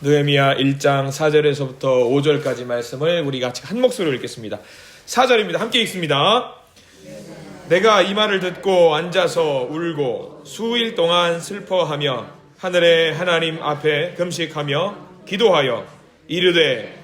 느헤미야 1장 4절에서부터 5절까지 말씀을 우리 같이 한 목소리로 읽겠습니다. 4절입니다. 함께 읽습니다. 내가 이 말을 듣고 앉아서 울고 수일 동안 슬퍼하며 하늘의 하나님 앞에 금식하며 기도하여 이르되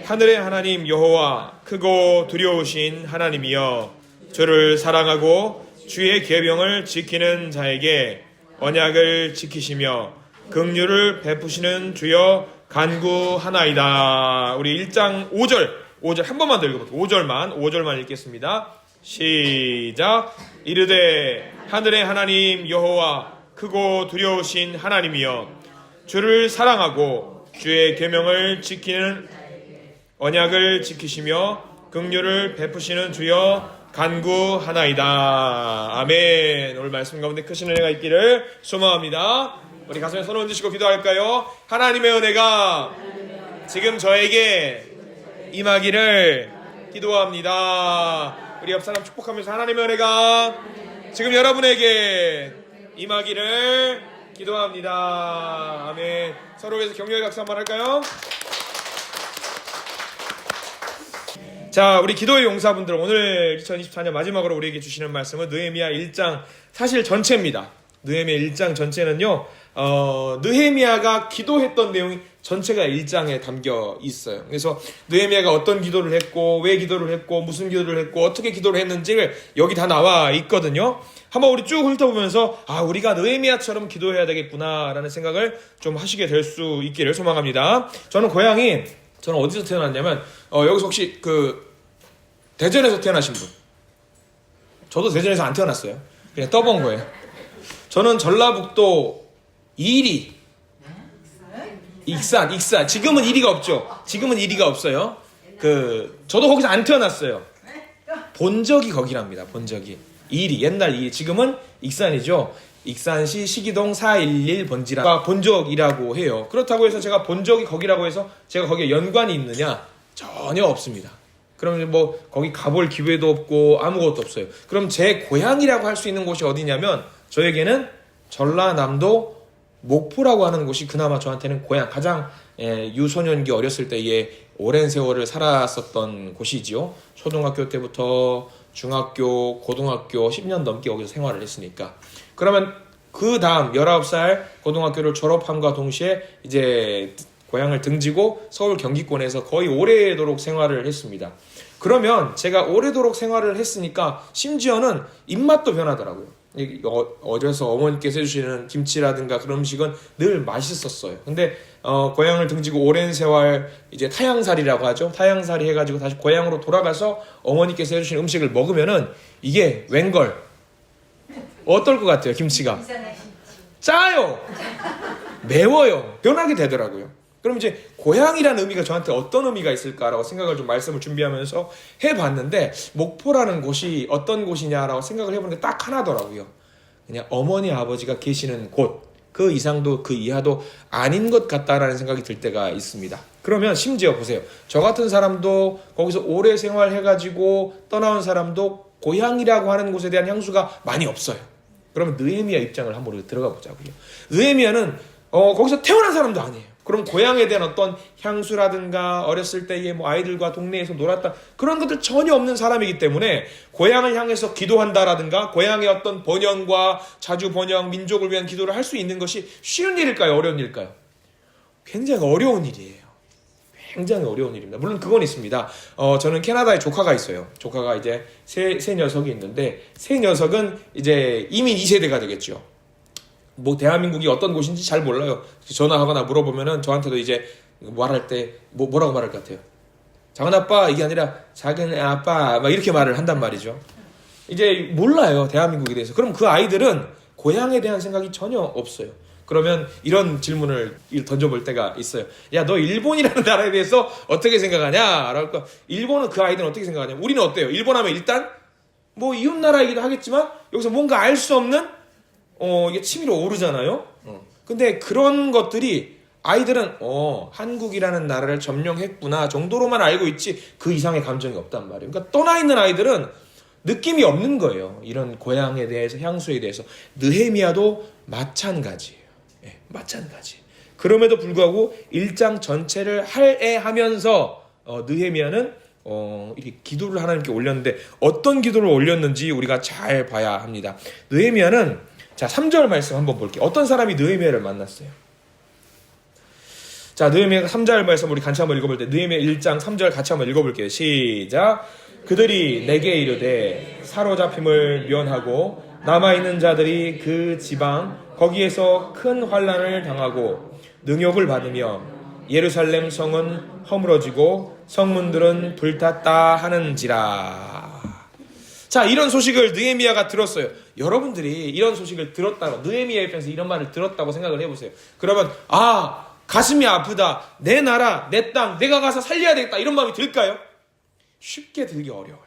하늘의 하나님 여호와 크고 두려우신 하나님이여 저를 사랑하고 주의 계명을 지키는 자에게 언약을 지키시며 긍휼을 베푸시는 주여 간구하나이다. 우리 1장 5절 한 번만 더 읽어볼게요. 5절만 읽겠습니다. 시작. 이르되 하늘의 하나님 여호와 크고 두려우신 하나님이여 주를 사랑하고 주의 계명을 지키는 언약을 지키시며 긍휼을 베푸시는 주여 간구하나이다. 아멘. 오늘 말씀 가운데 크신 은혜가 있기를 소망합니다. 우리 가슴에 손을 얹으시고 기도할까요? 하나님의 은혜가 지금 저에게 임하기를 기도합니다. 우리 옆 사람 축복하면서 하나님의 은혜가 지금 여러분에게 임하기를 기도합니다. 아멘. 서로 위해서 격려의 박수 한번 할까요? 자, 우리 기도의 용사분들, 오늘 2024년 마지막으로 우리에게 주시는 말씀은 느헤미야 1장 사실 전체입니다. 느헤미야 1장 전체는요, 느헤미야가 기도했던 내용이 전체가 1장에 담겨 있어요. 그래서 느헤미야가 어떤 기도를 했고, 왜 기도를 했고, 무슨 기도를 했고, 어떻게 기도를 했는지를 여기 다 나와 있거든요. 한번 우리 쭉 훑어보면서 우리가 느헤미야처럼 기도해야 되겠구나라는 생각을 좀 하시게 될 수 있기를 소망합니다. 저는 어디서 태어났냐면 여기서 혹시 대전에서 태어나신 분? 저도 대전에서 안 태어났어요. 그냥 떠본 거예요. 저는 전라북도 이리 익산. 지금은 이리가 없죠. 지금은 이리가 없어요. 저도 거기서 안 태어났어요. 본적이 거기랍니다. 본적이 이리, 옛날 이리. 지금은 익산이죠. 익산시 시기동 411 번지라 본적이라고 해요. 그렇다고 해서 제가 본적이 거기라고 해서 제가 거기에 연관이 있느냐? 전혀 없습니다. 그럼 거기 가볼 기회도 없고 아무것도 없어요. 그럼 제 고향이라고 할 수 있는 곳이 어디냐면 저에게는 전라남도 목포라고 하는 곳이 그나마 저한테는 고향, 가장 유소년기 어렸을 때에 오랜 세월을 살았었던 곳이지요. 초등학교 때부터 중학교, 고등학교 10년 넘게 여기서 생활을 했으니까. 그러면 그 다음 19살 고등학교를 졸업함과 동시에 이제 고향을 등지고 서울 경기권에서 거의 오래도록 생활을 했습니다. 그러면 제가 오래도록 생활을 했으니까 심지어는 입맛도 변하더라고요. 어려서 어머니께서 해주시는 김치라든가 그런 음식은 늘 맛있었어요. 근데 고향을 등지고 오랜 세월 이제 타향살이라고 하죠. 타향살이 해가지고 다시 고향으로 돌아가서 어머니께서 해주신 음식을 먹으면은 이게 웬걸 어떨 것 같아요? 김치가 짜요, 매워요, 변하게 되더라고요. 그럼 이제 고향이라는 의미가 저한테 어떤 의미가 있을까라고 생각을 좀 말씀을 준비하면서 해봤는데 목포라는 곳이 어떤 곳이냐라고 생각을 해보는데 딱 하나더라고요. 그냥 어머니 아버지가 계시는 곳, 그 이상도 그 이하도 아닌 것 같다라는 생각이 들 때가 있습니다. 그러면 심지어 보세요. 저 같은 사람도 거기서 오래 생활해가지고 떠나온 사람도 고향이라고 하는 곳에 대한 향수가 많이 없어요. 그러면 느헤미야 입장을 한번 들어가 보자고요. 느헤미야는 거기서 태어난 사람도 아니에요. 그럼 고향에 대한 어떤 향수라든가 어렸을 때에 아이들과 동네에서 놀았다 그런 것들 전혀 없는 사람이기 때문에 고향을 향해서 기도한다라든가 고향의 어떤 번영과 자주 번영, 민족을 위한 기도를 할 수 있는 것이 쉬운 일일까요? 어려운 일일까요? 굉장히 어려운 일이에요. 굉장히 어려운 일입니다. 물론 그건 있습니다. 저는 캐나다에 조카가 있어요. 조카가 이제 세 녀석이 있는데 세 녀석은 이제 이민 2세대가 되겠죠. 대한민국이 어떤 곳인지 잘 몰라요. 전화하거나 물어보면은 저한테도 이제 말할 때 뭐라고 말할 것 같아요? 작은 아빠 이게 아니라 작은 아빠 막 이렇게 말을 한단 말이죠. 이제 몰라요. 대한민국에 대해서. 그럼 그 아이들은 고향에 대한 생각이 전혀 없어요. 그러면 이런 질문을 던져볼 때가 있어요. 야, 너 일본이라는 나라에 대해서 어떻게 생각하냐? 라고. 일본은 그 아이들은 어떻게 생각하냐? 우리는 어때요? 일본 하면 일단 이웃나라이기도 하겠지만 여기서 뭔가 알 수 없는 이게 치밀어 오르잖아요. 근데 그런 것들이 아이들은 한국이라는 나라를 점령했구나 정도로만 알고 있지 그 이상의 감정이 없단 말이에요. 그러니까 떠나 있는 아이들은 느낌이 없는 거예요. 이런 고향에 대해서, 향수에 대해서. 느헤미야도 마찬가지예요. 마찬가지. 그럼에도 불구하고 1장 전체를 할애하면서 느헤미야는 이렇게 기도를 하나님께 올렸는데 어떤 기도를 올렸는지 우리가 잘 봐야 합니다. 느헤미야는 자 3절 말씀 한번 볼게요. 어떤 사람이 느헤미야를 만났어요? 자, 느헤미야 3절 말씀 우리 같이 한번 읽어볼 때 느헤미야 1장 3절 같이 한번 읽어볼게요. 시작. 그들이 내게 이르되 사로잡힘을 면하고 남아있는 자들이 그 지방 거기에서 큰 환난을 당하고 능욕을 받으며 예루살렘 성은 허물어지고 성문들은 불탔다 하는지라. 자, 이런 소식을 느헤미야가 들었어요. 여러분들이 이런 소식을 들었다고, 느헤미야 입장에서 이런 말을 들었다고 생각을 해보세요. 그러면 가슴이 아프다, 내 나라, 내 땅, 내가 가서 살려야 되겠다, 이런 마음이 들까요? 쉽게 들기 어려워요.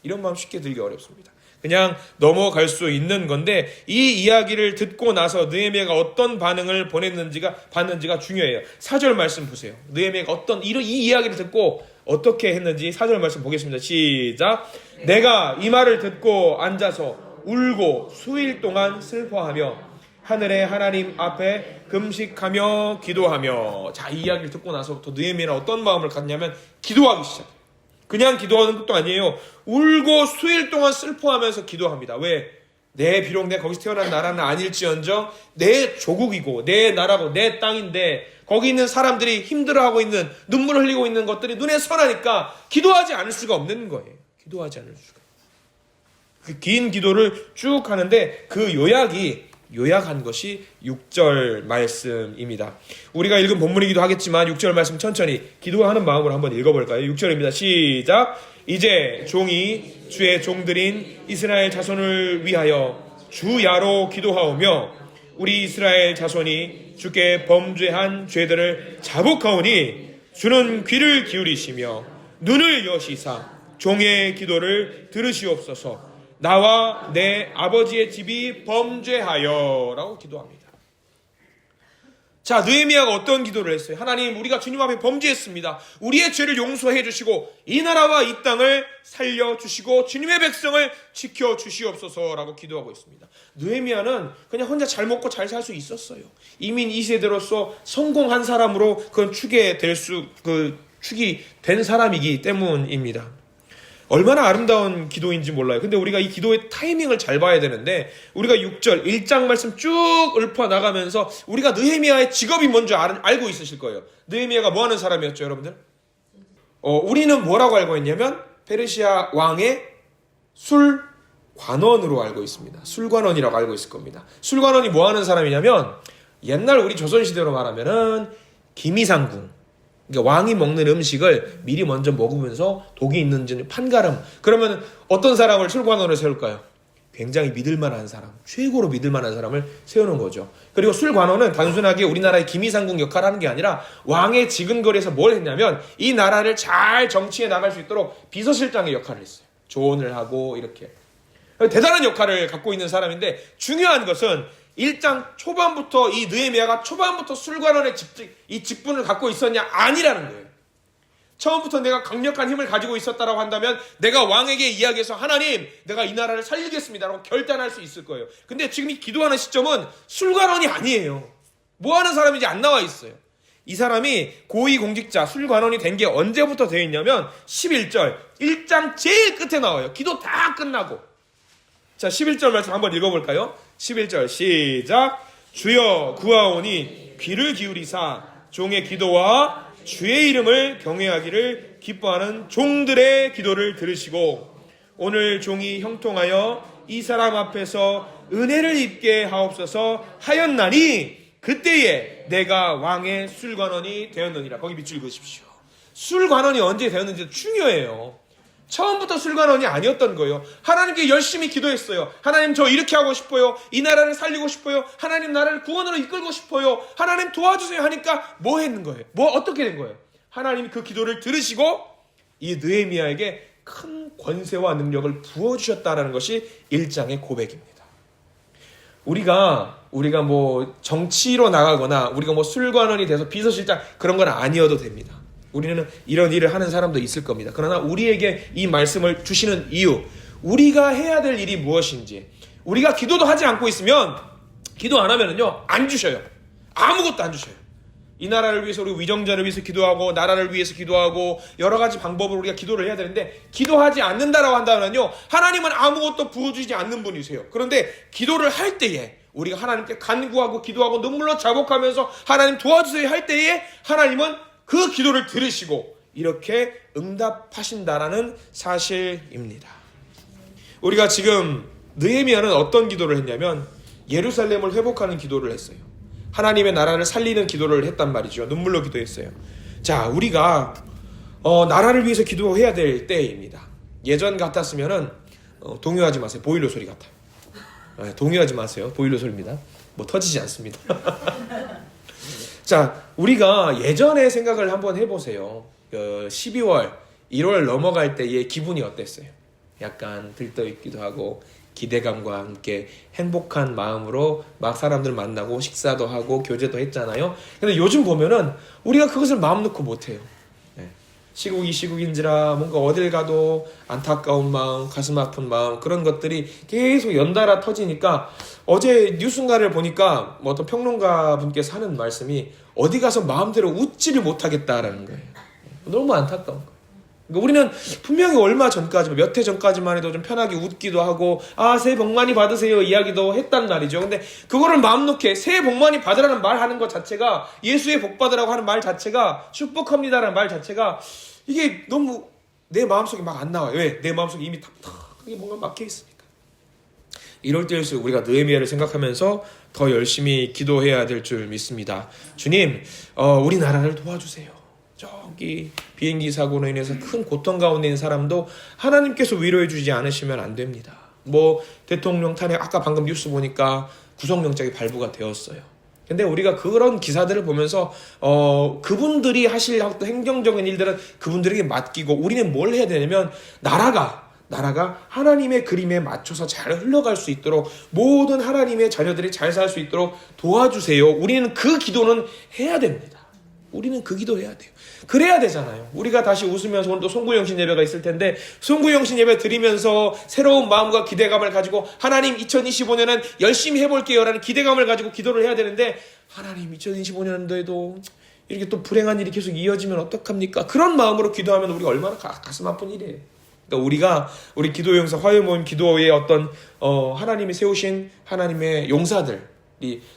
이런 마음 쉽게 들기 어렵습니다. 그냥 넘어갈 수 있는 건데, 이 이야기를 듣고 나서 느헤미야가 어떤 반응을 받는지가 중요해요. 4절 말씀 보세요. 느헤미야가 이 이야기를 듣고 어떻게 했는지 4절 말씀 보겠습니다. 시작. 내가 이 말을 듣고 앉아서 울고 수일 동안 슬퍼하며 하늘의 하나님 앞에 금식하며 기도하며. 자, 이 이야기를 듣고 나서부터 느헤미야는 어떤 마음을 갖냐면 기도하기 시작해요. 그냥 기도하는 것도 아니에요. 울고 수일 동안 슬퍼하면서 기도합니다. 왜? 비록 내가 거기서 태어난 나라는 아닐지언정 내 조국이고 내 나라고 내 땅인데 거기 있는 사람들이 힘들어하고 있는, 눈물을 흘리고 있는 것들이 눈에 선하니까 기도하지 않을 수가 없는 거예요. 기도하지 않을 수가. 그 긴 기도를 쭉 하는데 그 요약한 것이 6절 말씀입니다. 우리가 읽은 본문이기도 하겠지만 6절 말씀 천천히 기도하는 마음으로 한번 읽어볼까요? 6절입니다. 시작. 이제 종이 주의 종들인 이스라엘 자손을 위하여 주야로 기도하오며 우리 이스라엘 자손이 주께 범죄한 죄들을 자복하오니 주는 귀를 기울이시며 눈을 여시사 종의 기도를 들으시옵소서. 나와 내 아버지의 집이 범죄하여 라고 기도합니다. 자, 느헤미야가 어떤 기도를 했어요? 하나님, 우리가 주님 앞에 범죄했습니다. 우리의 죄를 용서해 주시고 이 나라와 이 땅을 살려주시고 주님의 백성을 지켜주시옵소서라고 기도하고 있습니다. 느헤미야는 그냥 혼자 잘 먹고 잘 살 수 있었어요. 이민 2세대로서 성공한 사람으로 그건 축이 된 사람이기 때문입니다. 얼마나 아름다운 기도인지 몰라요. 근데 우리가 이 기도의 타이밍을 잘 봐야 되는데, 우리가 6절 1장 말씀 쭉 읊어나가면서 우리가 느헤미야의 직업이 뭔지 알고 있으실 거예요. 느헤미야가 뭐 하는 사람이었죠, 여러분들? 우리는 뭐라고 알고 있냐면 페르시아 왕의 술관원으로 알고 있습니다. 술관원이라고 알고 있을 겁니다. 술관원이 뭐 하는 사람이냐면 옛날 우리 조선시대로 말하면은 기미상궁, 그러니까 왕이 먹는 음식을 미리 먼저 먹으면서 독이 있는지 판가름. 그러면 어떤 사람을 술관원으로 세울까요? 굉장히 믿을만한 사람, 최고로 믿을만한 사람을 세우는 거죠. 그리고 술관원은 단순하게 우리나라의 기미상궁 역할을 하는 게 아니라 왕의 지근거리에서 뭘 했냐면 이 나라를 잘 정치해 나갈 수 있도록 비서실장의 역할을 했어요. 조언을 하고 이렇게 대단한 역할을 갖고 있는 사람인데, 중요한 것은 1장 초반부터 이 느헤미야가 초반부터 술관원의 이 직분을 갖고 있었냐? 아니라는 거예요. 처음부터 내가 강력한 힘을 가지고 있었다라고 한다면 내가 왕에게 이야기해서 하나님, 내가 이 나라를 살리겠습니다라고 결단할 수 있을 거예요. 근데 지금 이 기도하는 시점은 술관원이 아니에요. 뭐 하는 사람인지 안 나와 있어요. 이 사람이 고위공직자 술관원이 된 게 언제부터 되어 있냐면 11절 1장 제일 끝에 나와요. 기도 다 끝나고. 자, 11절 말씀 한번 읽어볼까요? 11절 시작. 주여 구하오니 귀를 기울이사 종의 기도와 주의 이름을 경외하기를 기뻐하는 종들의 기도를 들으시고 오늘 종이 형통하여 이 사람 앞에서 은혜를 입게 하옵소서 하였나니 그때에 내가 왕의 술관원이 되었느니라. 거기 밑줄 그으십시오. 술관원이 언제 되었는지 중요해요. 처음부터 술관원이 아니었던 거예요. 하나님께 열심히 기도했어요. 하나님, 저 이렇게 하고 싶어요. 이 나라를 살리고 싶어요. 하나님, 나라를 구원으로 이끌고 싶어요. 하나님 도와주세요 하니까 뭐 했는 거예요? 어떻게 된 거예요? 하나님이 그 기도를 들으시고 이 느헤미야에게 큰 권세와 능력을 부어주셨다는 것이 1장의 고백입니다. 우리가 뭐 정치로 나가거나 우리가 뭐 술관원이 돼서 비서실장 그런 건 아니어도 됩니다. 우리는 이런 일을 하는 사람도 있을 겁니다. 그러나 우리에게 이 말씀을 주시는 이유, 우리가 해야 될 일이 무엇인지, 우리가 기도도 하지 않고 있으면, 기도 안 하면은요, 안 주셔요. 아무것도 안 주셔요. 이 나라를 위해서 우리 위정자를 위해서 기도하고 나라를 위해서 기도하고 여러 가지 방법으로 우리가 기도를 해야 되는데 기도하지 않는다라고 한다면요, 하나님은 아무것도 부어주지 않는 분이세요. 그런데 기도를 할 때에 우리가 하나님께 간구하고 기도하고 눈물로 자복하면서 하나님 도와주세요 할 때에 하나님은 그 기도를 들으시고 이렇게 응답하신다라는 사실입니다. 우리가 지금 느헤미야는 어떤 기도를 했냐면 예루살렘을 회복하는 기도를 했어요. 하나님의 나라를 살리는 기도를 했단 말이죠. 눈물로 기도했어요. 자, 우리가 나라를 위해서 기도해야 될 때입니다. 예전 같았으면은 동요하지 마세요. 보일러 소리 같아요. 동요하지 마세요. 보일러 소리입니다. 뭐 터지지 않습니다. 자, 우리가 예전에 생각을 한번 해보세요. 12월, 1월 넘어갈 때의 기분이 어땠어요? 약간 들떠있기도 하고 기대감과 함께 행복한 마음으로 막 사람들 만나고 식사도 하고 교제도 했잖아요. 근데 요즘 보면은 우리가 그것을 마음 놓고 못해요. 시국이 시국인지라 뭔가 어딜 가도 안타까운 마음, 가슴 아픈 마음, 그런 것들이 계속 연달아 터지니까 어제 뉴스인가를 보니까 뭐 어떤 평론가 분께서 하는 말씀이 어디 가서 마음대로 웃지를 못하겠다라는 거예요. 너무 안타까운 거예요. 그러니까 우리는 분명히 얼마 전까지, 몇 해 전까지만 해도 좀 편하게 웃기도 하고 새해 복 많이 받으세요 이야기도 했단 말이죠. 근데 그거를 마음 놓게 새해 복 많이 받으라는 말 하는 것 자체가, 예수의 복 받으라고 하는 말 자체가, 축복합니다라는 말 자체가 이게 너무 내 마음속에 막 안 나와요. 왜? 내 마음속에 이미 탁탁하게 뭔가 막혀 있으니까. 이럴 때일수록 우리가 느헤미야를 생각하면서 더 열심히 기도해야 될 줄 믿습니다. 주님, 우리 나라를 도와주세요. 저기 비행기 사고로 인해서 큰 고통 가운데 있는 사람도 하나님께서 위로해 주지 않으시면 안 됩니다. 뭐 대통령 탄핵, 아까 방금 뉴스 보니까 구속영장이 발부가 되었어요. 근데 우리가 그런 기사들을 보면서 그분들이 하실 행정적인 일들은 그분들에게 맡기고 우리는 뭘 해야 되냐면 나라가 하나님의 그림에 맞춰서 잘 흘러갈 수 있도록, 모든 하나님의 자녀들이 잘 살 수 있도록 도와주세요. 우리는 그 기도는 해야 됩니다. 우리는 그 기도해야 돼요. 그래야 되잖아요. 우리가 다시 웃으면서 오늘 또 송구영신 예배가 있을 텐데 송구영신 예배 드리면서 새로운 마음과 기대감을 가지고 하나님 2025년은 열심히 해볼게요 라는 기대감을 가지고 기도를 해야 되는데, 하나님 2025년도에도 이렇게 또 불행한 일이 계속 이어지면 어떡합니까? 그런 마음으로 기도하면 우리가 얼마나 가슴 아픈 일이에요. 그러니까 우리 기도 용사 화요모임 기도의 어떤 하나님이 세우신 하나님의 용사들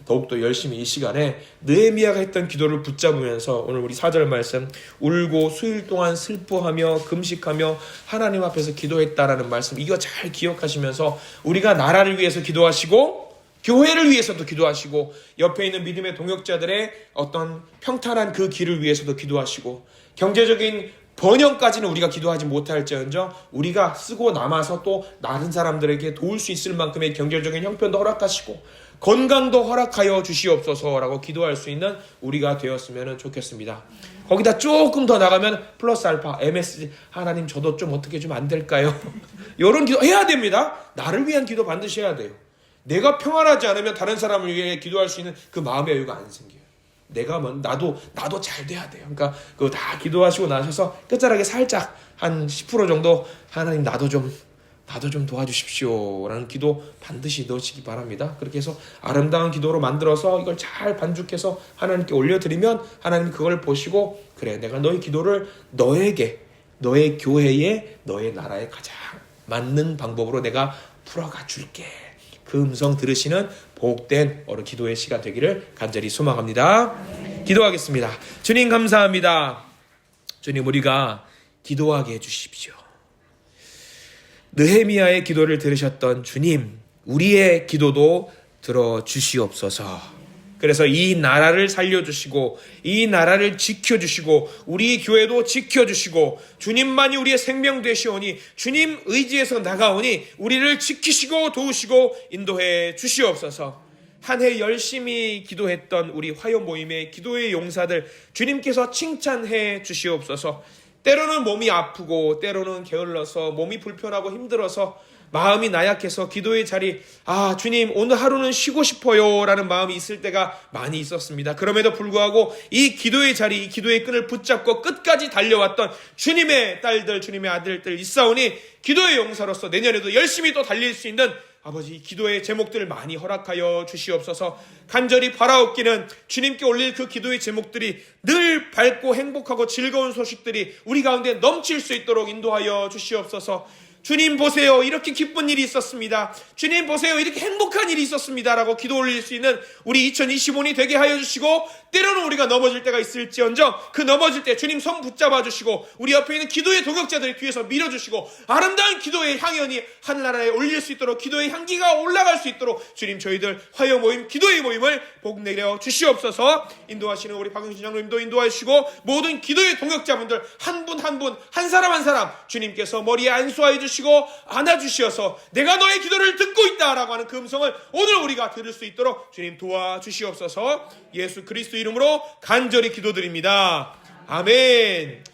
더욱더 열심히 이 시간에 느헤미야가 했던 기도를 붙잡으면서 오늘 우리 4절 말씀, 울고 수일 동안 슬퍼하며 금식하며 하나님 앞에서 기도했다라는 말씀, 이거 잘 기억하시면서 우리가 나라를 위해서 기도하시고 교회를 위해서도 기도하시고 옆에 있는 믿음의 동역자들의 어떤 평탄한 그 길을 위해서도 기도하시고 경제적인 번영까지는 우리가 기도하지 못할지언정 우리가 쓰고 남아서 또 다른 사람들에게 도울 수 있을 만큼의 경제적인 형편도 허락하시고 건강도 허락하여 주시옵소서라고 기도할 수 있는 우리가 되었으면 좋겠습니다. 거기다 조금 더 나가면 플러스 알파 MSG, 하나님 저도 좀 어떻게 좀 안 될까요? 이런 기도 해야 됩니다. 나를 위한 기도 반드시 해야 돼요. 내가 평안하지 않으면 다른 사람을 위해 기도할 수 있는 그 마음의 여유가 안 생겨요. 나도 잘 돼야 돼요. 그러니까 그거 다 기도하시고 나셔서 끝자락에 살짝 한 10% 정도 하나님 나도 좀 도와주십시오 라는 기도 반드시 넣으시기 바랍니다. 그렇게 해서 아름다운 기도로 만들어서 이걸 잘 반죽해서 하나님께 올려드리면 하나님 그걸 보시고, 그래 내가 너의 기도를 너에게, 너의 교회에, 너의 나라에 가장 맞는 방법으로 내가 풀어가 줄게. 그 음성 들으시는 복된 기도의 시간 되기를 간절히 소망합니다. 기도하겠습니다. 주님 감사합니다. 주님, 우리가 기도하게 해주십시오. 느헤미야의 기도를 들으셨던 주님, 우리의 기도도 들어주시옵소서. 그래서 이 나라를 살려주시고 이 나라를 지켜주시고 우리 교회도 지켜주시고 주님만이 우리의 생명 되시오니 주님 의지에서 나가오니 우리를 지키시고 도우시고 인도해 주시옵소서. 한 해 열심히 기도했던 우리 화요 모임의 기도의 용사들 주님께서 칭찬해 주시옵소서. 때로는 몸이 아프고 때로는 게을러서 몸이 불편하고 힘들어서 마음이 나약해서 기도의 자리, 주님 오늘 하루는 쉬고 싶어요 라는 마음이 있을 때가 많이 있었습니다. 그럼에도 불구하고 이 기도의 자리, 이 기도의 끈을 붙잡고 끝까지 달려왔던 주님의 딸들, 주님의 아들들 있사오니 기도의 용사로서 내년에도 열심히 또 달릴 수 있는 아버지 기도의 제목들을 많이 허락하여 주시옵소서. 간절히 바라옵기는 주님께 올릴 그 기도의 제목들이 늘 밝고 행복하고 즐거운 소식들이 우리 가운데 넘칠 수 있도록 인도하여 주시옵소서. 주님 보세요, 이렇게 기쁜 일이 있었습니다. 주님 보세요, 이렇게 행복한 일이 있었습니다 라고 기도 올릴 수 있는 우리 2025년이 되게 하여 주시고, 때로는 우리가 넘어질 때가 있을지언정 그 넘어질 때 주님 손 붙잡아 주시고, 우리 옆에 있는 기도의 동역자들이 뒤에서 밀어주시고, 아름다운 기도의 향연이 하늘나라에 올릴 수 있도록, 기도의 향기가 올라갈 수 있도록 주님 저희들 화요 모임, 기도의 모임을 복 내려 주시옵소서. 인도하시는 우리 박영신 장로님도 인도해 주시고, 모든 기도의 동역자분들 한 분 한 분, 한 사람 한 사람 주님께서 머리에 안수하여 주시고 안아주시어서 내가 너의 기도를 듣고 있다라고 하는 그 음성을 오늘 우리가 들을 수 있도록 주님 도와주시옵소서. 예수 그리스도 이름으로 간절히 기도드립니다. 아멘.